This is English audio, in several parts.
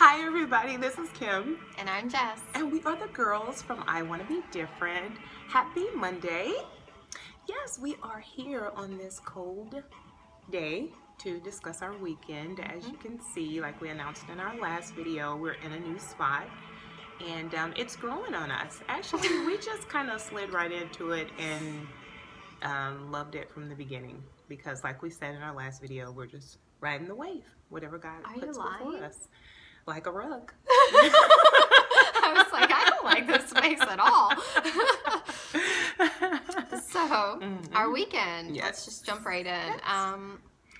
Hi everybody, this is Kim. And I'm Jess. And we are the girls from I Wanna Be Different. Happy Monday. Yes, we are here on this cold day to discuss our weekend. As you can see, like we announced in our last video, we're in a new spot. And it's growing on us. Actually, we just kind of slid right into it and loved it from the beginning. Because like we said in our last video, we're just riding the wave. Whatever God puts before us. Like a rug. I was like, I don't like this space at all. So, our weekend. Yes. Let's just jump right in. Yes.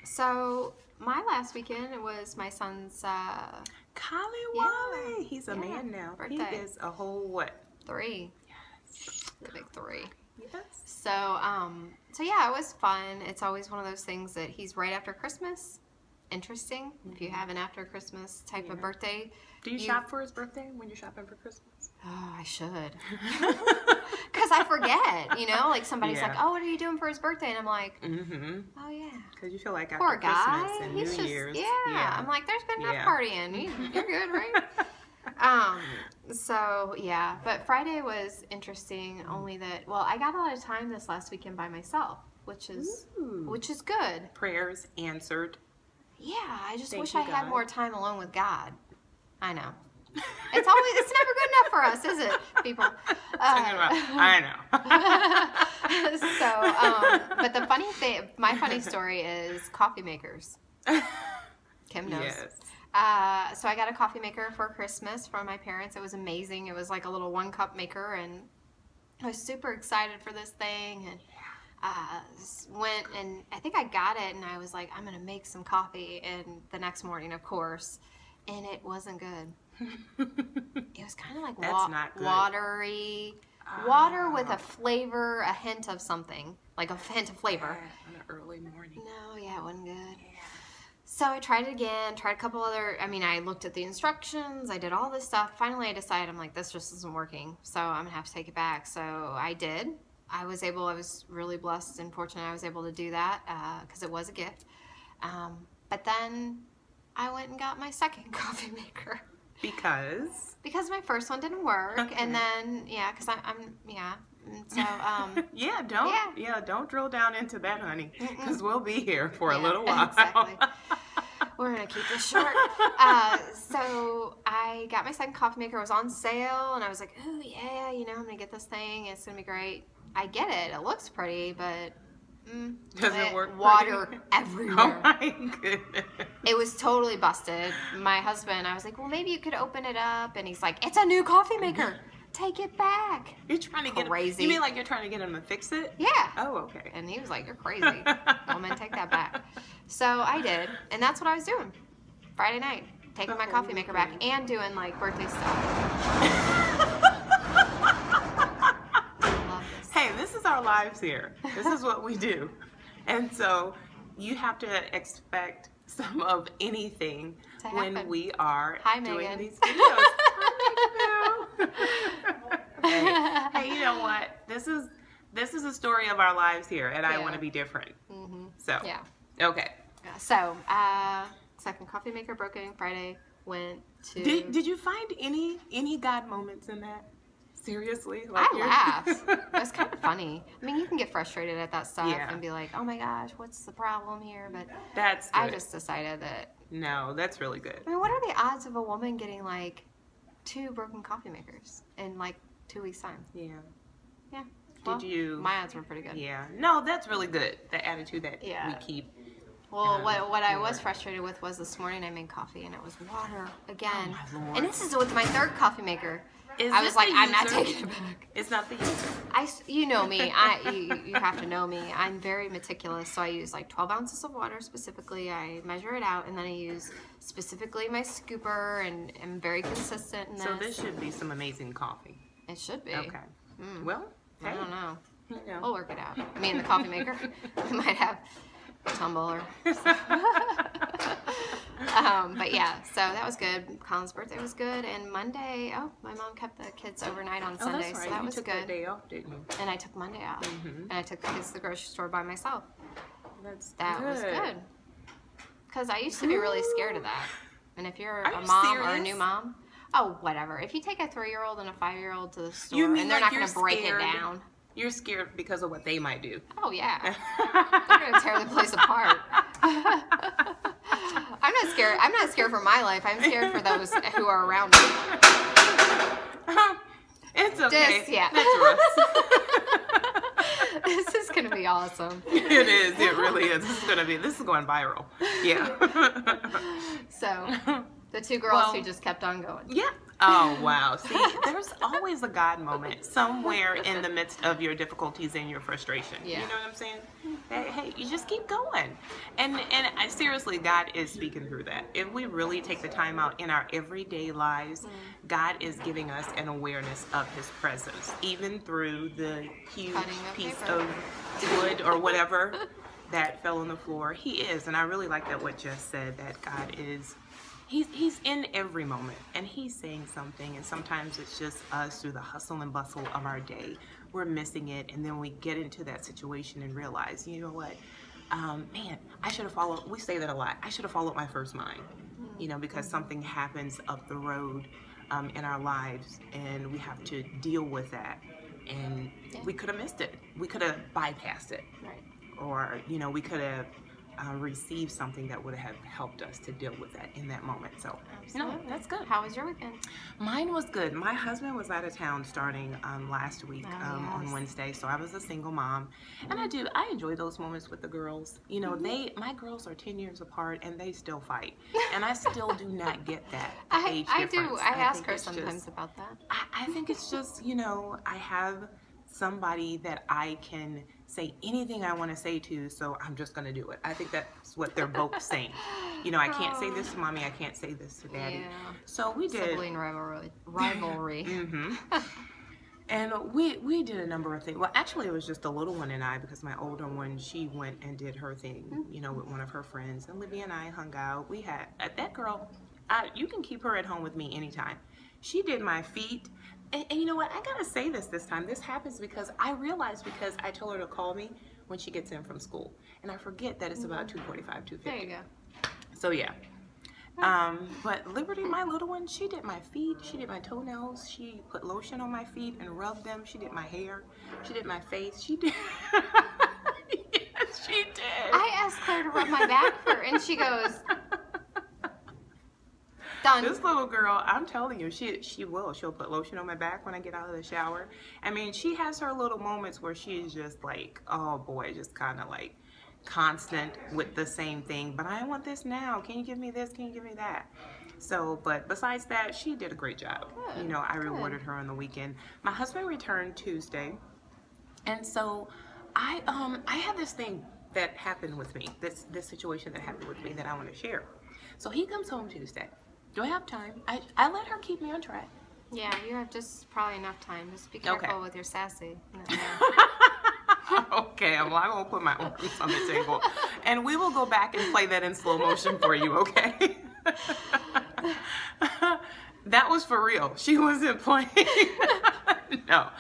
So, my last weekend was my son's Wally. He's a man now. Birthday. He is a whole what? 3. Yes. The big 3. Yes. So yeah, it was fun. It's always one of those things that he's right after Christmas. Interesting. If you have an after Christmas type of birthday. Do you shop for his birthday when you're shopping for Christmas? Oh, I should. Because I forget, you know? Like somebody's like, oh, what are you doing for his birthday? And I'm like, oh, yeah. Because you feel like after poor guy. Christmas and He's New just, Year's. yeah. I'm like, there's been enough partying. You're good, right? So, yeah. But Friday was interesting only that, well, I got a lot of time this last weekend by myself, which is good. Prayers answered. Yeah, I just Thank wish you, I had God. more time alone with God. I know. It's never good enough for us, is it, people? I know. So, but the funny thing, my funny story is coffee makers. Kim knows. Yes. So I got a coffee maker for Christmas from my parents. It was amazing. It was like a little 1-cup maker, and I was super excited for this thing, and went and I think I got it, and I was like, I'm gonna make some coffee. And the next morning, of course, and it wasn't good. It was kind of like watery, water with a flavor, a hint of something, like a hint of flavor. On an early morning. No, yeah, it wasn't good. So I tried it again, tried a couple other, I looked at the instructions, I did all this stuff. Finally, I decided, I'm like, this just isn't working, so I'm gonna have to take it back. So I did. I was really blessed and fortunate I was able to do that because it was a gift. But then I went and got my second coffee maker. Because my first one didn't work. Okay. And then, because And so, don't drill down into that, honey, because we'll be here for a little while. Exactly. We're going to keep this short. So I got my second coffee maker. It was on sale, and I was like, oh, yeah, I'm going to get this thing. It's going to be great. I get it. It looks pretty, but doesn't work. Water everywhere. Oh, my goodness. It was totally busted. My husband, I was like, well, maybe you could open it up. And he's like, it's a new coffee maker. Take it back. You're trying to get crazy. You mean like you're trying to get him to fix it? Yeah. Oh, okay. And he was like, you're crazy. Woman, take that back. So I did. And that's what I was doing Friday night. Taking my coffee maker back and doing like birthday stuff. Hey, this is our lives here. This is what we do. And so you have to expect some of anything when we are doing these videos. Hey, you know what? This is a story of our lives here, and I want to be different. So, yeah. Okay. So, second coffee maker broken Friday. Went to. Did you find any God moments in that? Seriously? Like I laughed. It was kind of funny. I mean, you can get frustrated at that stuff and be like, oh my gosh, what's the problem here? But that's good. I just decided that. No, that's really good. I mean, what are the odds of a woman getting like 2 broken coffee makers in like 2 weeks' time? Yeah. Yeah. Well, my odds were pretty good. Yeah. No, that's really good. The attitude that we keep. Well, what I was frustrated with was this morning I made coffee and it was water again. Oh, my Lord. And this is with my 3rd coffee maker. I was like, I'm not taking it back. It's not the user. You know me. You have to know me. I'm very meticulous, so I use like 12 ounces of water specifically. I measure it out, and then I use specifically my scooper, and I'm very consistent in this. So this should be some amazing coffee. It should be. Okay. Well, hey. I don't know. You know. We'll work it out. Me and the coffee maker. We might have a tumbler. But yeah, so that was good. Colin's birthday was good, and Monday, my mom kept the kids overnight on Sunday, that's right. So that you was took good. That day off, didn't you? And I took Monday off, and I took the kids to the grocery store by myself. That was good. Because I used to be really scared of that. And if you're Are a you mom or a serious? new mom, oh, whatever. If you take a 3-year-old and a 5-year-old to the store, You mean and they're like not going to break scared? it down. You're scared because of what they might do. Oh, yeah. They're going to tear the place apart. I'm not scared. I'm not scared for my life. I'm scared for those who are around me. It's okay. Yeah. That's Russ. This is going to be awesome. It is. It really is. This is going viral. Yeah. So, the 2 girls who just kept on going. Yeah. Oh, wow. See, there's always a God moment somewhere in the midst of your difficulties and your frustration. Yeah. You know what I'm saying? Hey, you just keep going. And seriously, God is speaking through that. If we really take the time out in our everyday lives, God is giving us an awareness of his presence, even through the huge piece of wood or whatever that fell on the floor. He is. And I really like that what Jess said, that God is... He's in every moment, and he's saying something, and sometimes it's just us through the hustle and bustle of our day. We're missing it, and then we get into that situation and realize, you know what, man, I should have followed, we say that a lot, I should have followed my first mind, you know, because something happens up the road in our lives, and we have to deal with that, and we could have missed it. We could have bypassed it, Right. or, you know, we could have receive something that would have helped us to deal with that in that moment. So, Absolutely. no, that's good. How was your weekend? Mine was good. My husband was out of town starting last week on Wednesday, so I was a single mom, and I enjoy those moments with the girls. You know, my girls are 10 years apart, and they still fight, and I still do not get that age difference. I ask her sometimes about that. I think it's just, you know, I have somebody that I can say anything I want to say to, so I'm just going to do it. I think that's what they're both saying. You know, I can't say this to mommy, I can't say this to daddy. Yeah. So we did. Sibling rivalry. Mm-hmm. And we did a number of things. Well, actually, it was just the little one and I, because my older one, she went and did her thing, you know, with one of her friends. And Libby and I hung out. We had, that girl, you can keep her at home with me anytime. She did my feet. And you know what? I gotta say this time. This happens because I realized, because I told her to call me when she gets in from school, and I forget that it's about 2:45, 2:50. There you go. So yeah. But Liberty, my little one, she did my feet. She did my toenails. She put lotion on my feet and rubbed them. She did my hair. She did my face. She did. Yes, she did. I asked Claire to rub my back and she goes, done. This little girl, I'm telling you, she will. She'll put lotion on my back when I get out of the shower. I mean, she has her little moments where she's just like, oh boy, just kind of like constant with the same thing. But I want this now. Can you give me this? Can you give me that? So, but besides that, she did a great job. Good, you know, I rewarded her on the weekend. My husband returned Tuesday, and so I had this thing that happened with me. This situation that happened with me that I want to share. So he comes home Tuesday. Do I have time? I let her keep me on track. Yeah, you have just probably enough time. Just be careful with your sassy. Okay, well, I'm going to put my arms on the table. And we will go back and play that in slow motion for you, okay? That was for real. She wasn't playing. No.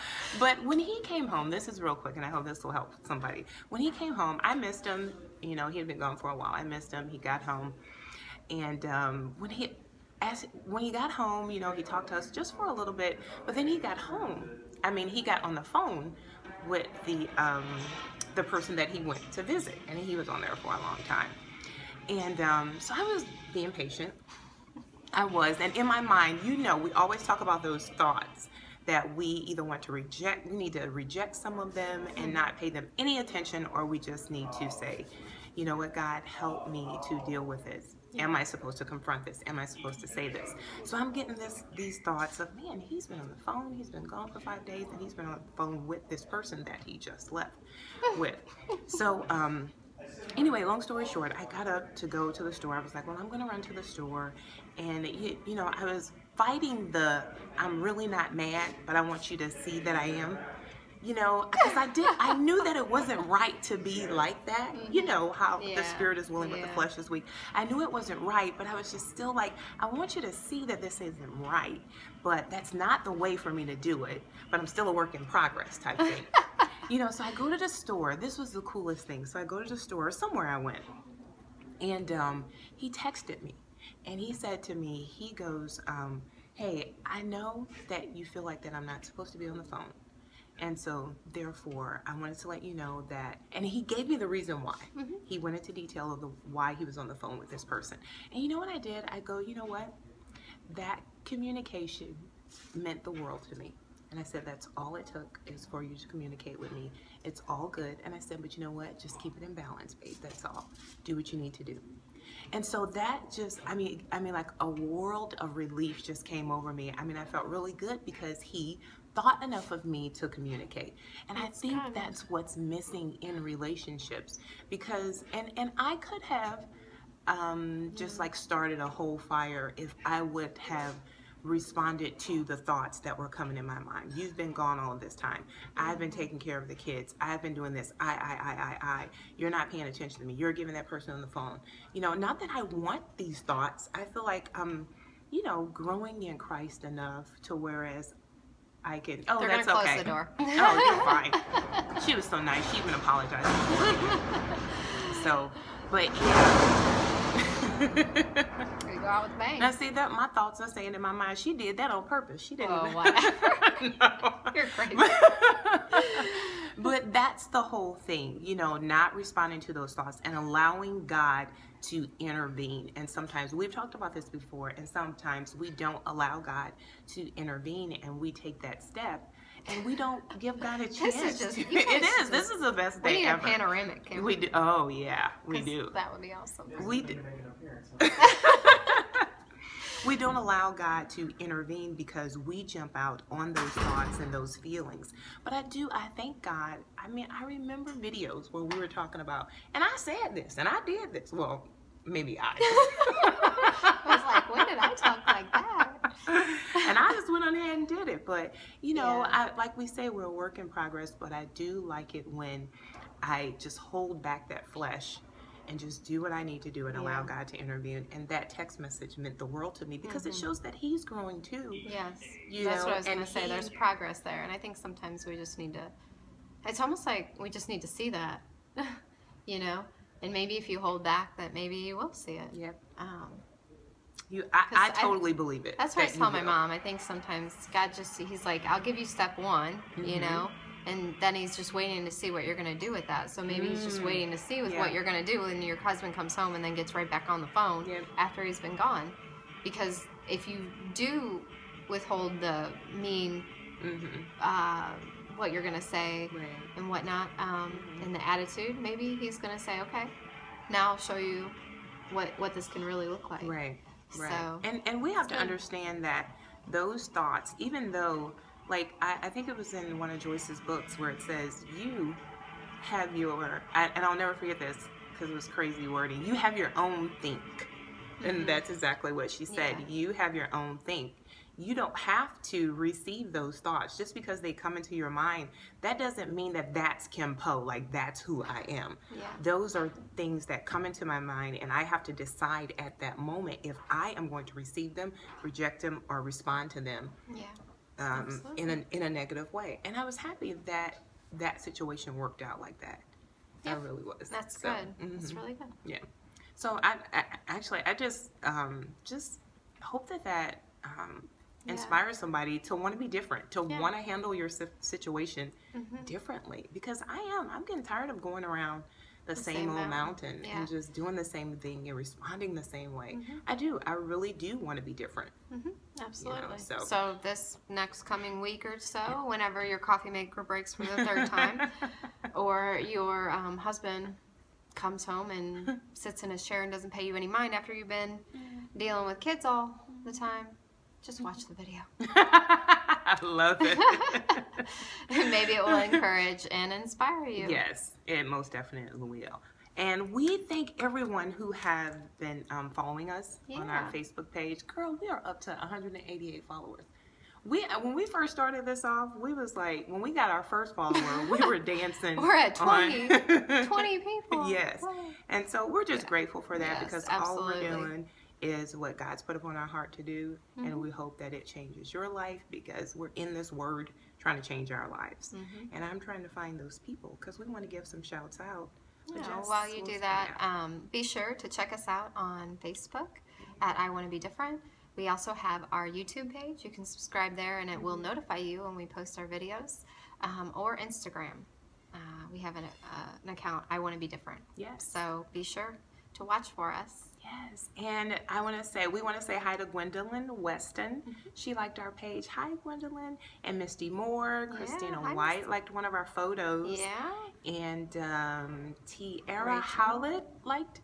But when he came home, this is real quick, and I hope this will help somebody. When he came home, I missed him. You know, he had been gone for a while. I missed him. He got home. And when he got home, you know, he talked to us just for a little bit, but then he got home. I mean, he got on the phone with the person that he went to visit, and he was on there for a long time. And so I was being patient. I was, and in my mind, you know, we always talk about those thoughts that we either want to reject, we need to reject some of them and not pay them any attention, or we just need to say, you know what, God, help me to deal with this. Am I supposed to confront this? Am I supposed to say this? So I'm getting these thoughts of, man, he's been on the phone, he's been gone for 5 days, and he's been on the phone with this person that he just left with. So anyway, long story short, I got up to go to the store. I was like, well, I'm going to run to the store. And, you know, I was fighting I'm really not mad, but I want you to see that I am. You know, because I knew that it wasn't right to be like that. You know how the spirit is willing, but the flesh is weak. I knew it wasn't right, but I was just still like, I want you to see that this isn't right, but that's not the way for me to do it, but I'm still a work in progress type thing. You know, so I go to the store. This was the coolest thing. So I go to the store, somewhere I went, and he texted me. And he said to me, he goes, hey, I know that you feel like that I'm not supposed to be on the phone. And so, therefore, I wanted to let you know that, and he gave me the reason why. He went into detail of why he was on the phone with this person. And you know what I did? I go, you know what? That communication meant the world to me. And I said, that's all it took is for you to communicate with me. It's all good. And I said, but you know what? Just keep it in balance, babe. That's all. Do what you need to do. And so that just, I mean, like a world of relief just came over me. I mean, I felt really good because he thought enough of me to communicate. And I think that's what's missing in relationships, because, and I could have just like started a whole fire if I would have responded to the thoughts that were coming in my mind. You've been gone all of this time. I've been taking care of the kids. I've been doing this. I. You're not paying attention to me. You're giving that person on the phone. You know, not that I want these thoughts. I feel like I'm, you know, growing in Christ enough to whereas I can, oh, They're that's gonna okay. close the door. Oh, you're fine. She was so nice. She even apologized for me. So, but yeah. You go out with a bang. Now see that my thoughts are saying in my mind, she did that on purpose. She didn't. Oh, whatever. No. You're crazy. But that's the whole thing, you know, not responding to those thoughts and allowing God to intervene. And sometimes we've talked about this before, and sometimes we don't allow God to intervene, and we take that step and we don't give God a chance. This is just, This is the best day ever. We need a panoramic camera. We do. Oh yeah, we do. That would be awesome. We do. We don't allow God to intervene because we jump out on those thoughts and those feelings. But I thank God. I mean, I remember videos where we were talking about, and I said this, and I did this. Well, maybe I. I was like, when did I talk like that? And I just went on ahead and did it. But, you know, like we say, we're a work in progress, but I do like it when I just hold back that flesh and just do what I need to do and allow God to intervene. And that text message meant the world to me because it shows that he's growing too. Yes. You That's know, what I was going to and say. There's progress there. And I think sometimes we just need to, it's almost like we just need to see that, you know? And maybe if you hold back, that maybe you will see it. Yep. I totally believe it. That's what I tell my mom. I think sometimes God just, he's like, I'll give you step one, you know? And then he's just waiting to see what you're going to do with that. So maybe he's just waiting to see what you're going to do when your husband comes home and then gets right back on the phone after he's been gone. Because if you do withhold the mean, what you're going to say and whatnot, and the attitude, maybe he's going to say, okay, now I'll show you what this can really look like. Right. So, and we have to understand that those thoughts, even though, like, I think it was in one of Joyce's books where it says, you have your, and I'll never forget this because it was crazy wording, you have your own think. And that's exactly what she said. You have your own think. You don't have to receive those thoughts. Just because they come into your mind, that doesn't mean that that's Kim Poe, like that's who I am. Those are things that come into my mind, and I have to decide at that moment if I am going to receive them, reject them, or respond to them. In a negative way. And I was happy that that situation worked out like that. I really was. That's good. That's really good. Yeah. So I just hope that inspires somebody to want to be different, to want to handle your situation differently. Because I'm getting tired of going around the same old mountain and just doing the same thing and responding the same way. I really do want to be different. Absolutely. You know, so this next coming week or so, whenever your coffee maker breaks for the third time, or your husband comes home and sits in his chair and doesn't pay you any mind after you've been dealing with kids all the time, just watch the video. I love it. And maybe it will encourage and inspire you. Yes, it most definitely will. And we thank everyone who have been following us on our Facebook page. Girl, we are up to 188 followers. When we first started this off, we was like, when we got our first follower, we were dancing. We're at 20 people. Yes. And so we're just grateful for that because absolutely. all we're doing is what God's put upon our heart to do. And we hope that it changes your life because we're in this word trying to change our lives. And I'm trying to find those people because we want to give some shouts out. While you do that, be sure to check us out on Facebook at iwannabedifferent. We also have our YouTube page. You can subscribe there and it will notify you when we post our videos. Or Instagram. We have an account, I Want to Be Different. Yes. So be sure to watch for us. Yes, and we want to say hi to Gwendolyn Weston. She liked our page. Hi, Gwendolyn. And Misty Moore, Christina White liked one of our photos. Yeah. And Tiara Howlett liked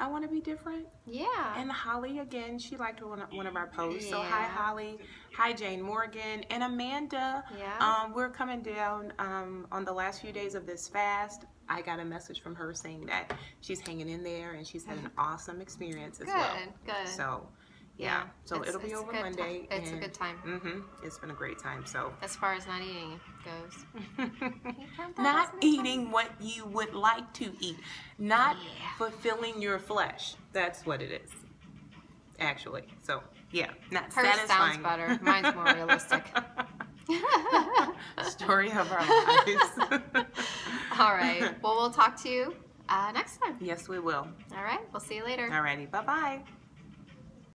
I Want to Be Different. Yeah. And Holly, again, she liked one of our posts. So hi, Holly. Hi, Jane Morgan. And Amanda. Yeah. We're coming down on the last few days of this fast. I got a message from her saying that she's hanging in there and she's had an awesome experience as well. Good. So, yeah. So it'll be over Monday. It's a good time. It's been a great time. So as far as not eating goes. Not eating what you would like to eat. Not fulfilling your flesh. That's what it is. Actually. So, yeah. Not Hers satisfying. sounds better. Mine's more realistic. Story of our lives. All right. Well, we'll talk to you next time. Yes, we will. All right. We'll see you later. Alrighty. Bye-bye.